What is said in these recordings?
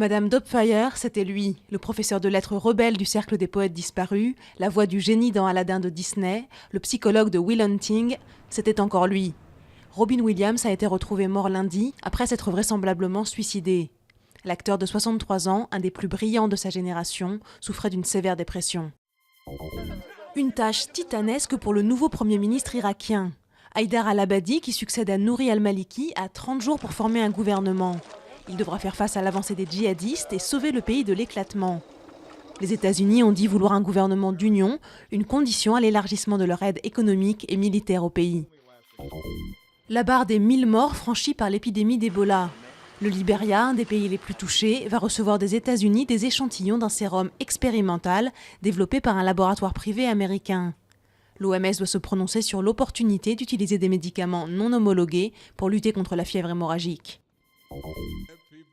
Madame Doubtfire, c'était lui, le professeur de lettres rebelle du cercle des poètes disparus, la voix du génie dans Aladdin de Disney, le psychologue de Will Hunting, c'était encore lui. Robin Williams a été retrouvé mort lundi, après s'être vraisemblablement suicidé. L'acteur de 63 ans, un des plus brillants de sa génération, souffrait d'une sévère dépression. Une tâche titanesque pour le nouveau Premier ministre irakien. Haïdar al-Abadi, qui succède à Nouri al-Maliki, a 30 jours pour former un gouvernement. Il devra faire face à l'avancée des djihadistes et sauver le pays de l'éclatement. Les États-Unis ont dit vouloir un gouvernement d'union, une condition à l'élargissement de leur aide économique et militaire au pays. La barre des 1000 morts franchie par l'épidémie d'Ebola. Le Libéria, un des pays les plus touchés, va recevoir des États-Unis des échantillons d'un sérum expérimental développé par un laboratoire privé américain. L'OMS doit se prononcer sur l'opportunité d'utiliser des médicaments non homologués pour lutter contre la fièvre hémorragique.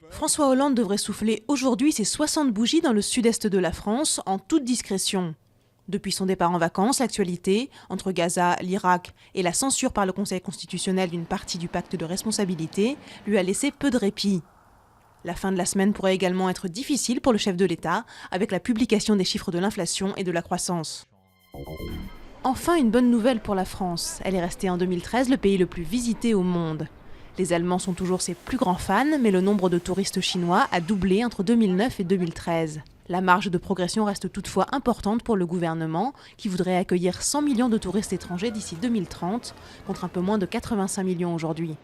François Hollande devrait souffler aujourd'hui ses 60 bougies dans le sud-est de la France, en toute discrétion. Depuis son départ en vacances, l'actualité, entre Gaza, l'Irak et la censure par le Conseil constitutionnel d'une partie du pacte de responsabilité, lui a laissé peu de répit. La fin de la semaine pourrait également être difficile pour le chef de l'État, avec la publication des chiffres de l'inflation et de la croissance. Enfin, une bonne nouvelle pour la France. Elle est restée en 2013 le pays le plus visité au monde. Les Allemands sont toujours ses plus grands fans, mais le nombre de touristes chinois a doublé entre 2009 et 2013. La marge de progression reste toutefois importante pour le gouvernement, qui voudrait accueillir 100 millions de touristes étrangers d'ici 2030, contre un peu moins de 85 millions aujourd'hui.